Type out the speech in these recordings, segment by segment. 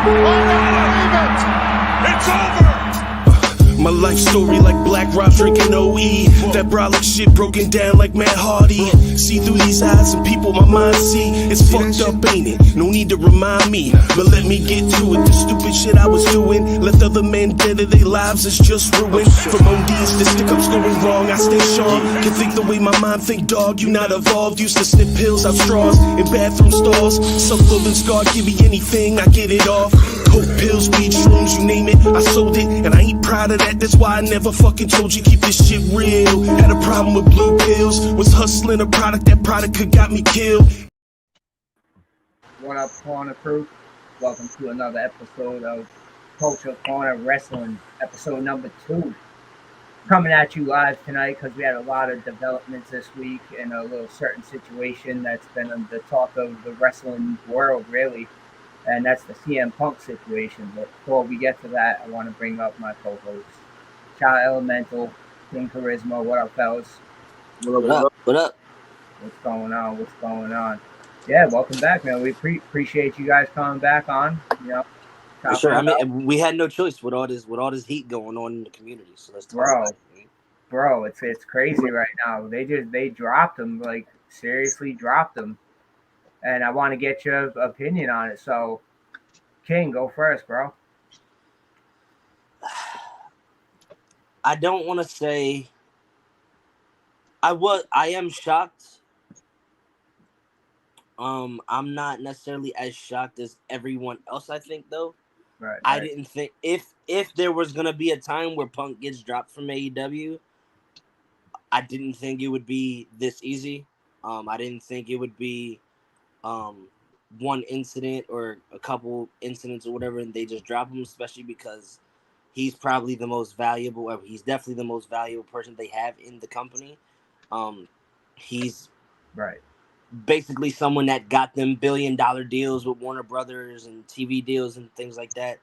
It's over! My life story like Black Rock drinking OE. That brolic shit broken down like Matt Hardy. See through these eyes and people my mind see. It's fucked up, ain't it? No need to remind me, but let me get to it. The stupid shit I was doing left other men dead of their lives is just ruined. From ODs to stick-ups going wrong, I stay sharp. Can think the way my mind think, dog. You not evolved. Used to snip pills out straws in bathroom stalls. Self-loathing scar, give me anything, I get it off. Coke pills, weed, shrooms, you name it, I sold it, and I ain't proud of that. That's why I never fucking told you keep this shit real. Had a problem with blue pills, was hustling a product, that product could got me killed. What up, Corner Crew? Welcome to another episode of Culture Corner Wrestling, episode number 2. Coming at you live tonight because we had a lot of developments this week in a little certain situation that's been the talk of the wrestling world, really. And that's the CM Punk situation. But before we get to that, I want to bring up my co-host, Child Elemental, King Charisma. What up, fellas? What up? What's going on? What's going on? Yeah, welcome back, man. We appreciate you guys coming back on. You know, sure. I mean, we had no choice with all this heat going on in the community. So let's talk about it. Bro, it's crazy right now. They dropped him, like seriously dropped him. And I want to get your opinion on it. So, King, go first, bro. I don't want to say I am shocked. I'm not necessarily as shocked as everyone else, I think, though. Right. I didn't think if there was gonna be a time where Punk gets dropped from AEW, I didn't think it would be this easy. I didn't think it would be one incident or a couple incidents or whatever, and they just drop him, especially because he's probably the most valuable, or he's definitely the most valuable person they have in the company. He's basically someone that got them $1 billion deals with Warner Brothers and TV deals and things like that.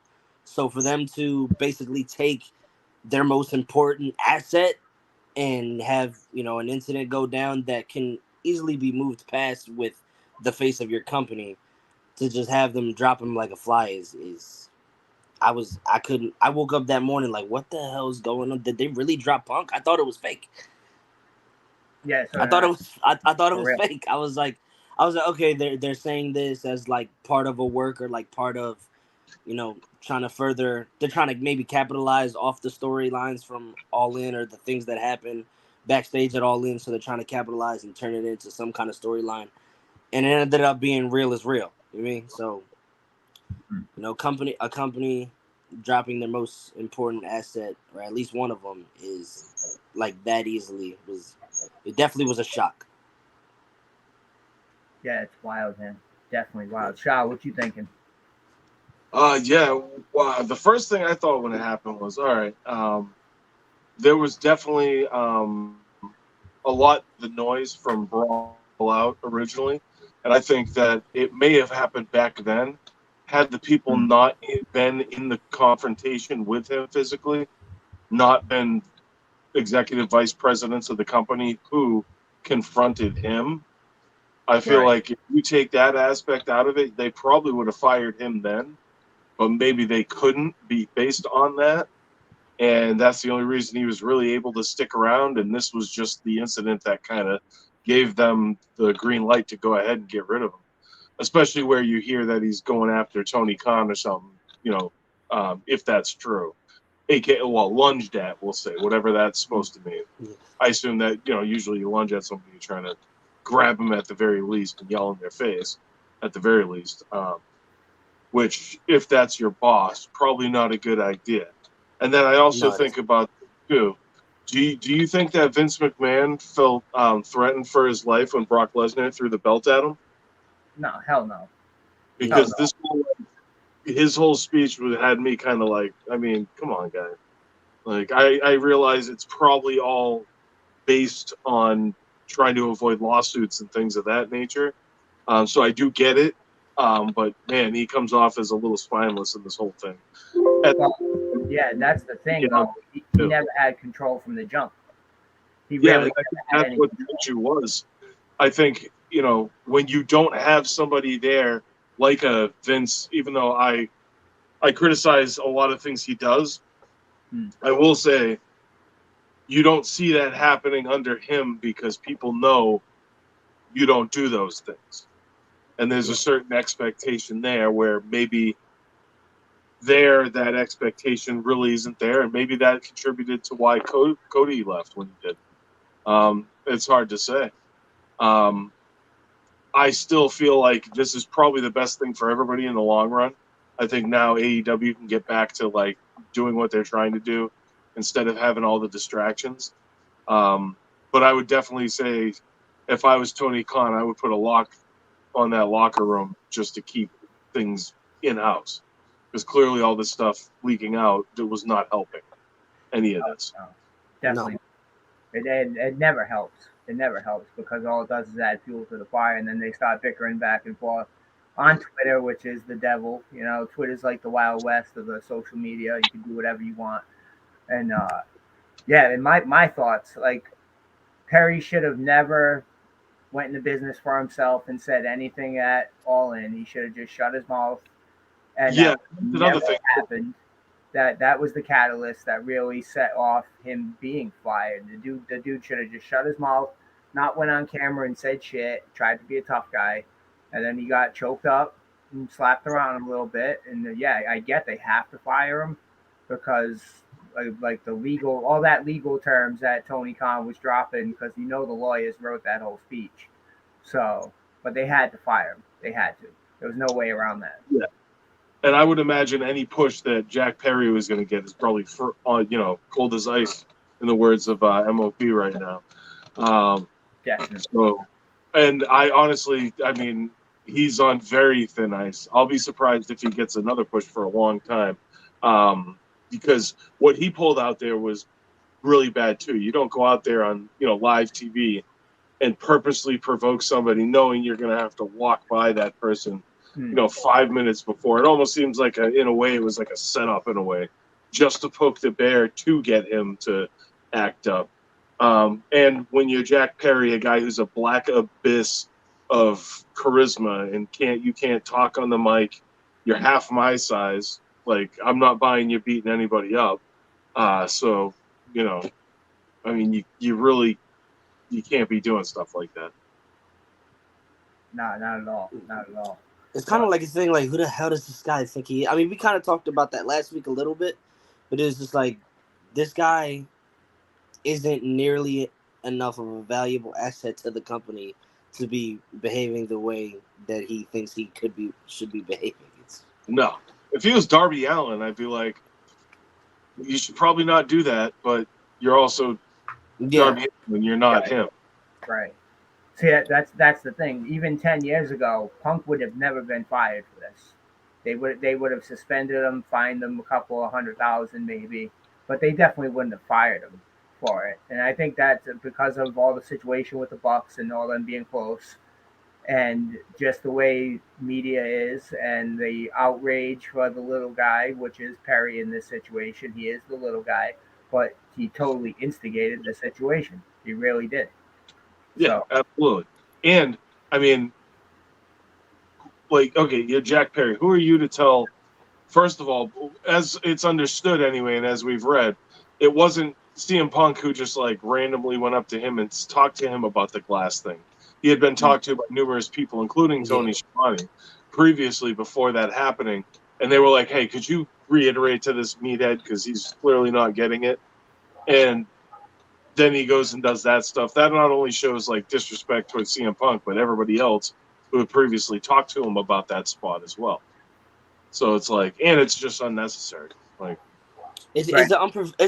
So for them to basically take their most important asset and have, an incident go down that can easily be moved past with the face of your company, to just have them drop him like a fly is I woke up that morning like, what the hell is going on? Did they really drop Punk? I thought it was fake. Yeah, I thought it was fake. I was like, okay, they're saying this as like part of a work, or like part of, trying to maybe capitalize off the storylines from All In or the things that happen backstage at All In. So they're trying to capitalize and turn it into some kind of storyline. And it ended up being real as real. You know what I mean? So, a company dropping their most important asset, or at least one of them, is like that easily. It definitely was a shock. Yeah, it's wild, man. Definitely wild. Shaw, what you thinking? Wow. The first thing I thought when it happened was, all right, there was definitely a lot of the noise from Brawl Out originally, and I think that it may have happened back then had the people not been in the confrontation with him physically, not been executive vice presidents of the company who confronted him. I feel like if you take that aspect out of it, they probably would have fired him then, but maybe they couldn't be based on that. And that's the only reason he was really able to stick around. And this was just the incident that kind of gave them the green light to go ahead and get rid of him, especially where you hear that he's going after Tony Khan or something, if that's true. Lunged at, we'll say, whatever that's supposed to mean. I assume that, usually you lunge at somebody, you're trying to grab them at the very least and yell in their face at the very least, which, if that's your boss, probably not a good idea. And then I also think about, too, do you think that Vince McMahon felt threatened for his life when Brock Lesnar threw the belt at him? No, hell no. Because his whole speech had me kind of like, I mean, come on, guy. Like, I realize it's probably all based on trying to avoid lawsuits and things of that nature. So I do get it. But, man, he comes off as a little spineless in this whole thing. Yeah, that's the thing. He never had control from the jump. That's what the issue was. I think, when you don't have somebody there like a Vince, even though I I criticize a lot of things he does. Hmm. I will say you don't see that happening under him because people know you don't do those things. And there's a certain expectation there where maybe that expectation really isn't there, and maybe that contributed to why Cody left when he did. It's hard to say. Um, I still feel like this is probably the best thing for everybody in the long run. I think now AEW can get back to like doing what they're trying to do instead of having all the distractions. But I would definitely say if I was Tony Khan, I would put a lock on that locker room just to keep things in house because clearly all this stuff leaking out was not helping any of this. No, No. definitely. It never helps. It never helps because all it does is add fuel to the fire, and then they start bickering back and forth on Twitter, which is the devil. You know, Twitter's like the wild west of the social media. You can do whatever you want, and yeah. And my thoughts, like Perry should have never went into business for himself and said anything at all. In he should have just shut his mouth, and Yeah, that that's another never thing. happened. That was the catalyst that really set off him being fired. The dude should have just shut his mouth, not went on camera and said shit, tried to be a tough guy, and then he got choked up and slapped around a little bit. And yeah, I get they have to fire him because like the legal, all that legal terms that Tony Khan was dropping because the lawyers wrote that whole speech. So, but they had to fire him. They had to. There was no way around that. Yeah. And I would imagine any push that Jack Perry was going to get is probably cold as ice, in the words of MOP right now. Um, Definitely. so, and I honestly, I mean, he's on very thin ice. I'll be surprised if he gets another push for a long time, because what he pulled out there was really bad too. You don't go out there on live TV and purposely provoke somebody knowing you're going to have to walk by that person, Hmm. 5 minutes before. It almost seems like in a way, it was like a setup in a way, just to poke the bear to get him to act up. And when you're Jack Perry, a guy who's a black abyss of charisma and you can't talk on the mic, you're half my size. Like, I'm not buying you beating anybody up. So, you know, I mean, you really, you can't be doing stuff like that. No, not at all. Not at all. It's kind of But like a thing like, who the hell does this guy think he? I mean, we kind of talked about that last week a little bit, but it's just like this guy isn't nearly enough of a valuable asset to the company to be behaving the way that he thinks he should be behaving. It's, No. If he was Darby Allen, I'd be like, you should probably not do that, but you're also yeah, Darby Allen, you're not right, him. right. See, that's the thing. Even 10 years ago, Punk would have never been fired for this. They would have suspended him, fined him a couple of 100,000 maybe, but they definitely wouldn't have fired him for it. And I think that's because of all the situation with the Bucks and all them being close, and just the way media is and the outrage for the little guy, which is Perry in this situation. He is the little guy, but he totally instigated the situation. He really did. Yeah, So, absolutely. And I mean, like, okay, you're Jack Perry. Who are you to tell? First of all, as it's understood anyway, and as we've read, it wasn't CM Punk who just like randomly went up to him and talked to him about the glass thing. He had been talked to by numerous people, including yeah. Tony Schiavone, previously before that happening, and they were like, "Hey, could you reiterate to this meathead because he's clearly not getting it?" And then he goes and does that stuff. That not only shows like disrespect towards CM Punk, but everybody else who had previously talked to him about that spot as well. So it's like, and it's just unnecessary. Like, It's right. it's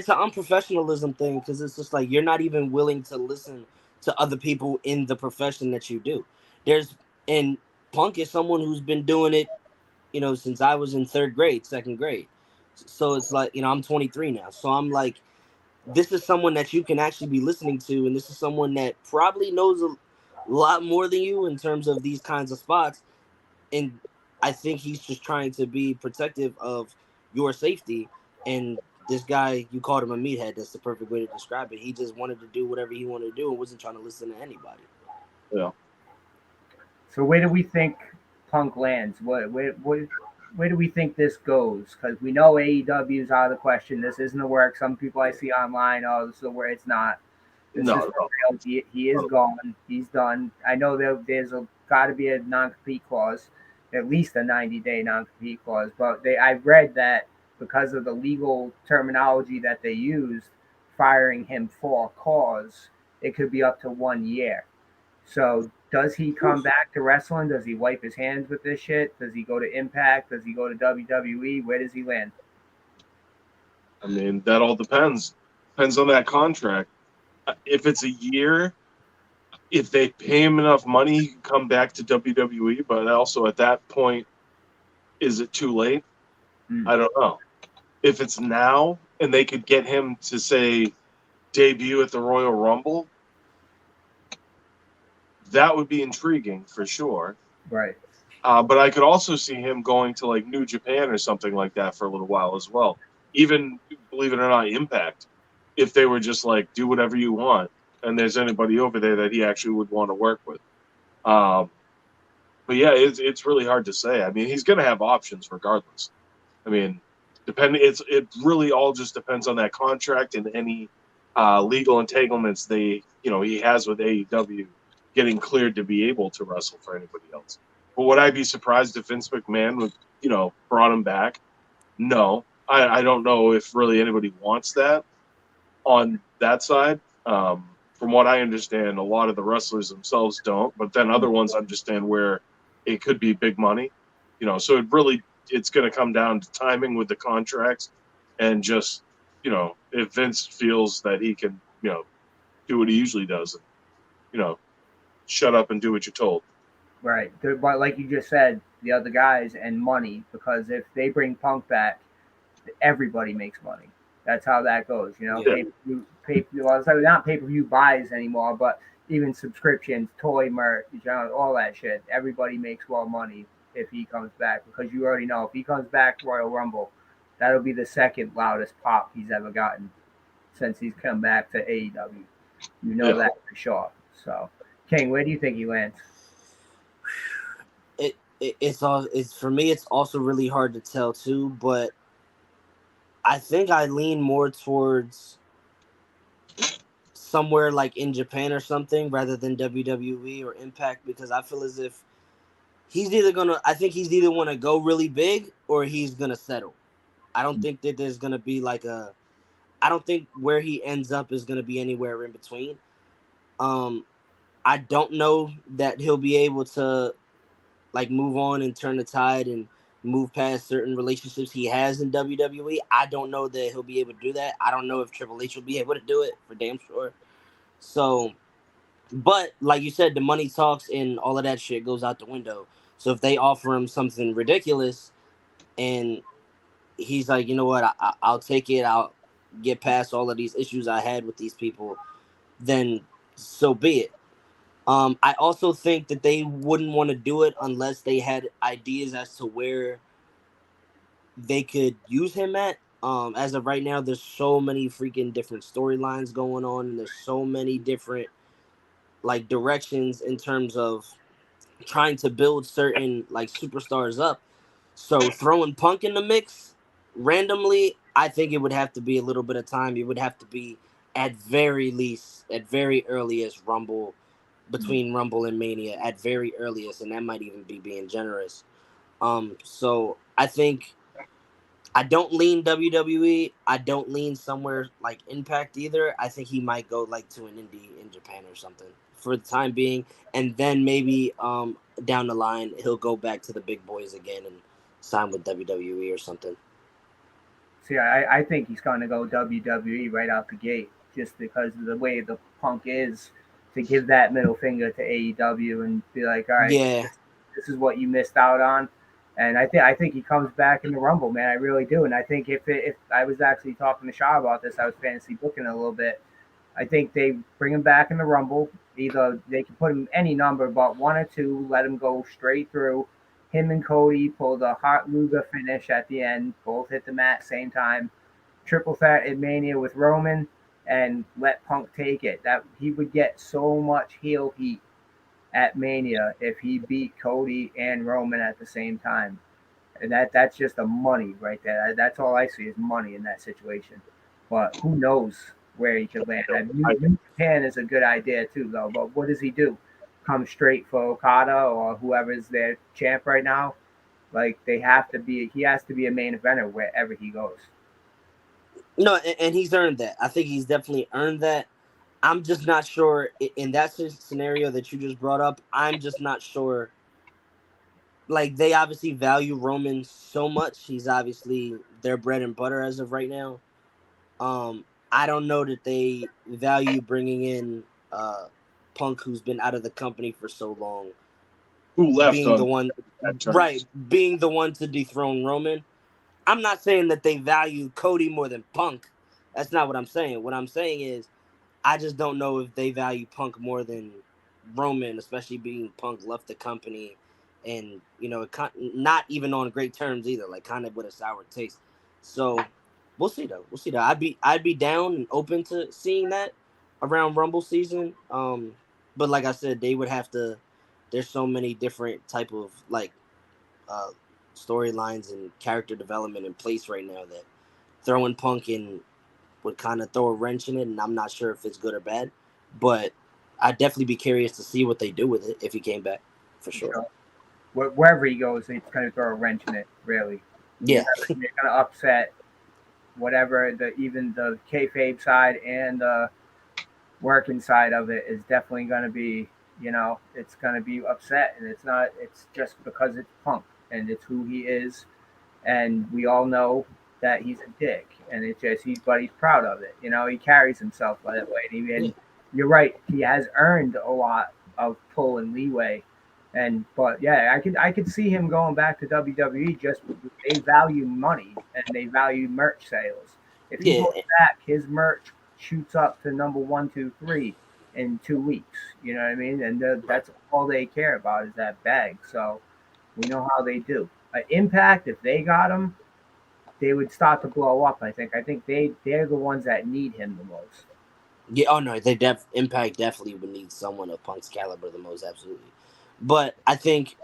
an unprofessionalism thing because it's just like you're not even willing to listen to other people in the profession that you do. There's and Punk is someone who's been doing it, since I was in third grade, second grade. So it's like, I'm 23 now. So I'm like, this is someone that you can actually be listening to, and this is someone that probably knows a lot more than you in terms of these kinds of spots. And I think he's just trying to be protective of your safety. And this guy, you called him a meathead. That's the perfect way to describe it. He just wanted to do whatever he wanted to do and wasn't trying to listen to anybody. yeah. So where do we think Punk lands? What? where do we think this goes? Because we know AEW is out of the question. This isn't the work. Some people I see online, oh, this is the work. It's not. This is No, for real. He is gone. He's done. I know there's got to be a non-compete clause, at least a 90-day non-compete clause. But I read that because of the legal terminology that they used, firing him for a cause, it could be up to 1 year. So does he come back to wrestling? Does he wipe his hands with this shit? Does he go to Impact? Does he go to WWE? Where does he land? I mean that all depends. Depends on that contract. If it's a year, if they pay him enough money, he can come back to WWE. But also at that point, is it too late? Mm, I don't know. If it's now and they could get him to say debut at the Royal Rumble, that would be intriguing for sure. right. But I could also see him going to like New Japan or something like that for a little while as well. Even believe it or not, Impact, if they were just like do whatever you want, and there's anybody over there that he actually would want to work with. Um, but yeah, it's really hard to say. I mean, he's going to have options regardless. I mean, it really all just depends on that contract and any legal entanglements he has with AEW getting cleared to be able to wrestle for anybody else. But would I be surprised if Vince McMahon would brought him back? No, I don't know if really anybody wants that on that side. From what I understand, a lot of the wrestlers themselves don't, but then other ones understand where it could be big money. So it's going to come down to timing with the contracts and just if Vince feels that he can do what he usually does and you know shut up and do what you're told. Right. But like you just said, the other guys and money, because if they bring Punk back, everybody makes money. That's how that goes. Yeah. Yeah, Well, so not pay per view buys anymore, but even subscriptions, toy merch, all that shit. Everybody makes well money if he comes back because you already know if he comes back Royal Rumble, that'll be the second loudest pop he's ever gotten since he's come back to AEW. You know yeah. that for sure. So, King, where do you think he lands? It's for me. It's also really hard to tell too, but I think I lean more towards somewhere like in Japan or something rather than WWE or Impact because I feel as if I think he's either want to go really big or he's gonna settle. I don't think that there's gonna be I don't think where he ends up is gonna be anywhere in between. Um, I don't know that he'll be able to like move on and turn the tide and move past certain relationships he has in WWE. I don't know that he'll be able to do that. I don't know if Triple H will be able to do it for damn sure. So, but like you said, the money talks and all of that shit goes out the window. So if they offer him something ridiculous and he's like, you know what, I'll take it. I'll get past all of these issues I had with these people. Then so be it. I also think that they wouldn't want to do it unless they had ideas as to where they could use him at. As of right now, there's so many freaking different storylines going on, and there's so many different like directions in terms of trying to build certain like superstars up. So throwing Punk in the mix randomly, I think it would have to be a little bit of time. It would have to be at very least, at very earliest Rumble, between Rumble and Mania, at very earliest, and that might even be being generous. So I think I don't lean WWE. I don't lean somewhere like Impact either. I think he might go like to an indie in Japan or something for the time being, and then maybe down the line he'll go back to the big boys again and sign with WWE or something. See, I think he's going to go WWE right out the gate just because of the way the Punk is to give that middle finger to AEW and be like, all right, Yeah, this is what you missed out on. And I think he comes back in the Rumble, man. I really do. And I think if I was actually talking to Shaw about this, I was fantasy booking a little bit. I think they bring him back in the Rumble. Either they can put him any number, but one or two, let him go straight through. Him and Cody pull the hot Luger finish at the end. Both hit the mat same time. Triple threat in Mania with Roman, and let Punk take it. That he would get so much heel heat at Mania if he beat Cody and Roman at the same time. and that's just the money right there. That's all I see is money in that situation. But who knows where he could land? New Japan is a good idea too, though. But what does he do? Come straight for Okada or whoever's their champ right now? Like they have to be. He has to be a main eventer wherever he goes. No, and he's earned that. I think he's definitely earned that. I'm just not sure in that scenario that you just brought up. I'm just not sure. Like they obviously value Roman so much. He's obviously their bread and butter as of right now. I don't know that they value bringing in Punk, who's been out of the company for so long, Who left being the on one, bad right, terms? being the one to dethrone Roman. I'm not saying that they value Cody more than Punk. That's not what I'm saying. What I'm saying is I just don't know if they value Punk more than Roman, especially being Punk left the company, and not even on great terms either, like kind of with a sour taste. So we'll see though. We'll see though. I'd be down and open to seeing that around Rumble season. But like I said, they would have to. There's so many different type of like uh storylines and character development in place right now that throwing Punk in would kind of throw a wrench in it, and I'm not sure if it's good or bad. But I'd definitely be curious to see what they do with it if he came back, for You sure. know, wherever he goes, it's going to throw a wrench in it. Really, Yeah, you're going to upset whatever the even the kayfabe side and the working side of it is definitely going to be. It's going to be upset, and it's not. It's just because it's Punk and it's who he is, and we all know that he's a dick, and it's just he's proud of it. He carries himself by that way, yeah, and you're right, he has earned a lot of pull and leeway, but yeah, I could see him going back to WWE. Just they value money and they value merch sales. If he yeah, goes back, his merch shoots up to number one, two, three in 2 weeks. You know what I mean? And right. that's all they care about is that bag. So we know how they do. Impact, if they got him, they would start to blow up. I think they're the ones that need him the most. Yeah. Oh no, Impact definitely would need someone of Punk's caliber the most, absolutely. But I think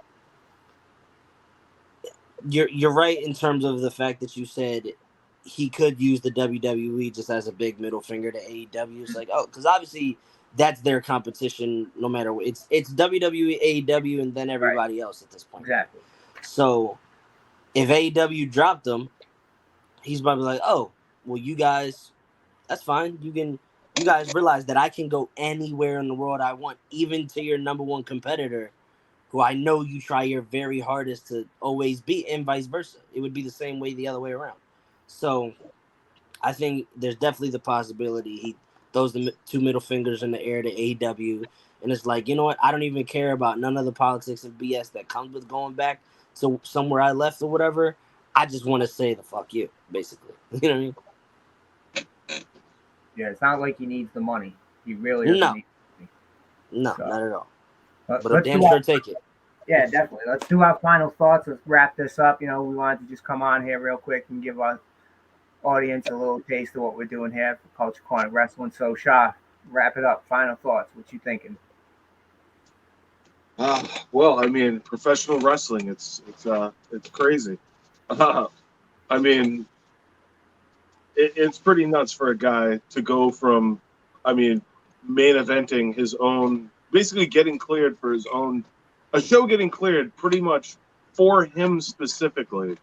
you're right in terms of the fact that you said he could use the WWE just as a big middle finger to AEW. It's like, oh, because obviously that's their competition. No matter what, it's WWE, AEW, and then Right? everybody else at this point, right? Exactly. So if AEW dropped him, he's probably like, oh, well, you guys, that's fine. You guys realize that I can go anywhere in the world I want, even to your number one competitor, who I know you try your very hardest to always beat, and vice versa. It would be the same way the other way around. So I think there's definitely the possibility he throws the two middle fingers in the air to AEW, and it's like, you know what? I don't even care about none of the politics and BS that comes with going back to somewhere I left or whatever. I just want to say the fuck you, basically. You know what I mean? Yeah, it's not like he needs the money. He really doesn't No, need the money. no, So not at all. But he'll let's damn do our sure take it. yeah, definitely. Let's do our final thoughts. Let's wrap this up. We wanted to just come on here real quick and give our audience a little taste of what we're doing here for Culture Corner Wrestling. So, Shah, wrap it up. Final thoughts. What you thinking? Well, I mean, professional wrestling, it's crazy. Uh, I mean, it's pretty nuts for a guy to go from, I mean, main eventing his own, basically getting cleared for his own, a show getting cleared pretty much for him specifically,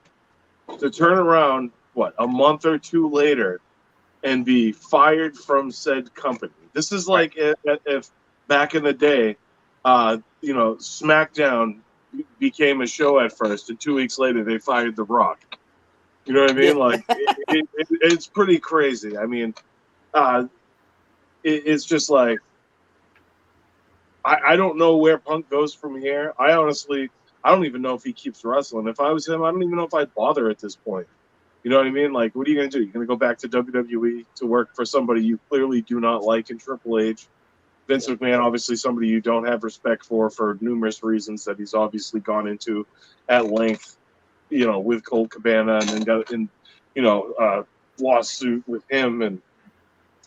to turn around, what, a month or two later and be fired from said company. This is Right. like if back in the day, SmackDown became a show at first, and 2 weeks later they fired The Rock. You know what I Yeah, mean? Like it's pretty crazy. I mean, uh, it's just like I don't know where Punk goes from here. I don't even know if he keeps wrestling. If I was him, I don't even know if I'd bother at this point. You know what I mean? Like, what are you going to do? You're going to go back to WWE to work for somebody you clearly do not like in Triple H. Vince yeah, McMahon, obviously somebody you don't have respect for numerous reasons that he's obviously gone into at length, with Colt Cabana and then got in, lawsuit with him. And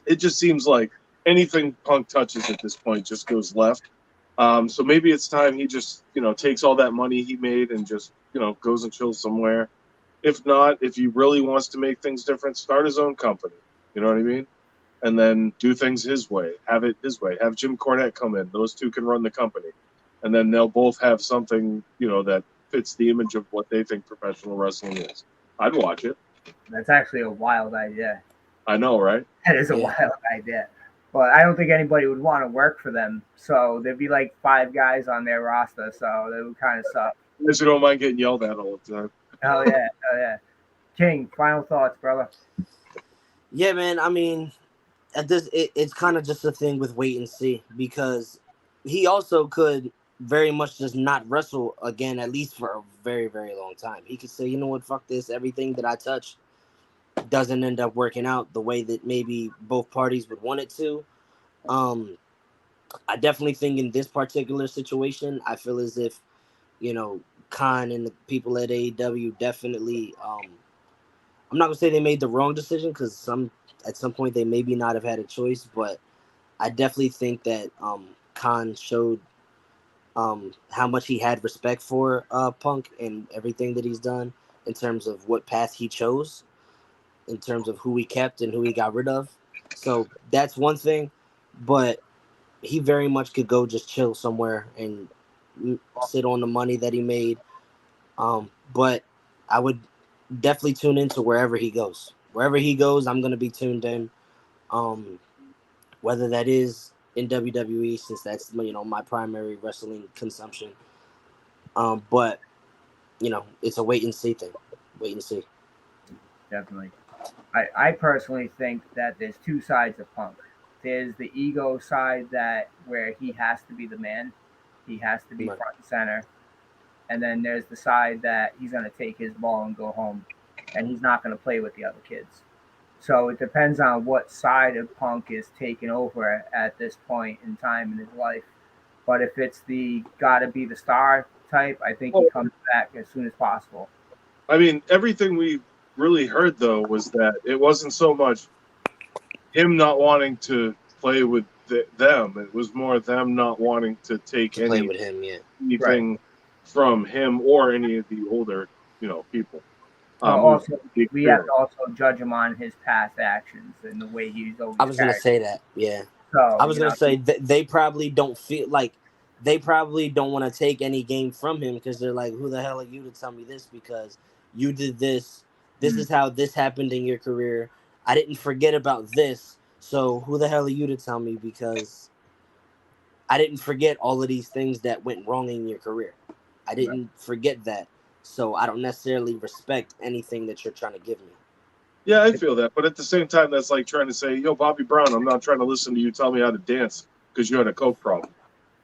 it just seems like anything Punk touches at this point just goes left. So maybe it's time he just, takes all that money he made and just, goes and chills somewhere. If not, if he really wants to make things different, start his own company. You know what I mean? And then do things his way. Have it his way. Have Jim Cornette come in. Those two can run the company. And then they'll both have something, that fits the image of what they think professional wrestling is. I'd watch it. That's actually a wild idea. I know, right? That is a wild idea. But I don't think anybody would want to work for them. So there'd be like 5 guys on their roster. So that would kind of suck. Because you don't mind getting yelled at all the time. Hell yeah. Hell yeah. King, final thoughts, brother. Yeah, man. I mean, at this, it's kind of just a thing with wait and see, because he also could very much just not wrestle again, at least for a very, very long time. He could say, you know what, fuck this. Everything that I touch doesn't end up working out the way that maybe both parties would want it to. I definitely think in this particular situation, I feel as if, Khan and the people at AEW definitely, I'm not gonna say they made the wrong decision, because at some point they maybe not have had a choice, but I definitely think that Khan showed how much he had respect for Punk and everything that he's done in terms of what path he chose, in terms of who he kept and who he got rid of. So that's one thing, but he very much could go just chill somewhere and sit on the money that he made. But I would definitely tune into wherever he goes. Wherever he goes, I'm going to be tuned in. Whether that is in WWE, since that's, my primary wrestling consumption. But, it's a wait and see thing. Wait and see. Definitely. I personally think that there's 2 sides of Punk. There's the ego side where he has to be the man. He has to be front and center. And then there's the side that he's going to take his ball and go home. And he's not going to play with the other kids. So it depends on what side of Punk is taking over at this point in time in his life. But if it's the gotta be the star type, I think he comes back as soon as possible. I mean, everything we really heard, though, was that it wasn't so much him not wanting to play with them. It was more them not wanting to take play with him, anything from him or any of the older, people. Also, we have to also judge him on his past actions and the way he's always. I was going to say that, yeah. So I was going to say they probably don't feel like they probably don't want to take any game from him, because they're like, who the hell are you to tell me this? Because you did this. This is how this happened in your career. I didn't forget about this. So who the hell are you to tell me? Because I didn't forget all of these things that went wrong in your career. I didn't forget that. So I don't necessarily respect anything that you're trying to give me. Yeah, I feel that. But at the same time, that's like trying to say, yo, Bobby Brown, I'm not trying to listen to you tell me how to dance because you had a coke problem.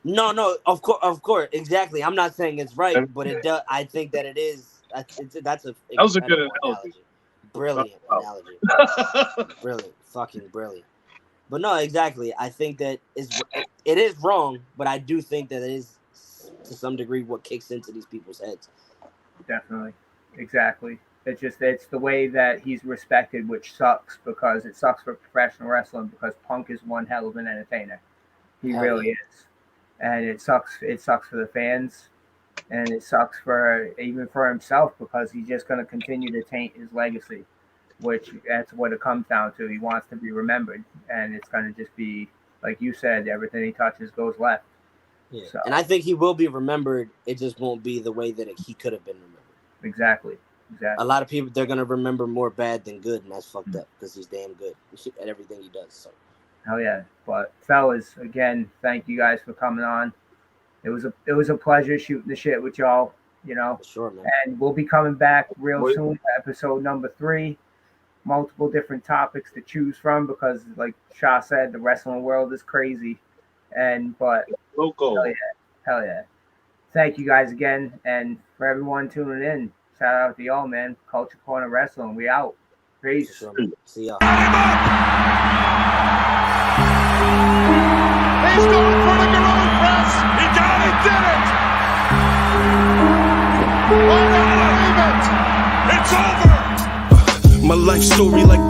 No, of course, exactly. I'm not saying it's right, but it does. I think that it is. That was a good analogy. Brilliant analogy. Brilliant, fucking brilliant. But no, exactly. I think that it is wrong, but I do think that it is to some degree what kicks into these people's heads. Definitely, exactly. It's the way that he's respected, which sucks, because it sucks for professional wrestling, because Punk is one hell of an entertainer. He really is. And it sucks for the fans, and it sucks even for himself, because he's just going to continue to taint his legacy, which that's what it comes down to. He wants to be remembered, and it's going to just be, like you said, everything he touches goes left. Yeah. So. And I think he will be remembered. It just won't be the way that he could have been remembered. Exactly. A lot of people, they're going to remember more bad than good, and that's fucked up, because he's damn good at everything he does. So. Hell yeah. But fellas, again, thank you guys for coming on. It was a pleasure shooting the shit with y'all, For sure, man. And we'll be coming back real soon for episode number 3. Multiple different topics to choose from, because like Shah said, the wrestling world is crazy. But local. Hell yeah. Thank you guys again, and for everyone tuning in, shout out to y'all, man. Culture Corner Wrestling, we out. Peace. Sure, see y'all. He's going for the gorilla press. He did it. I can't believe it. It's over. My life story like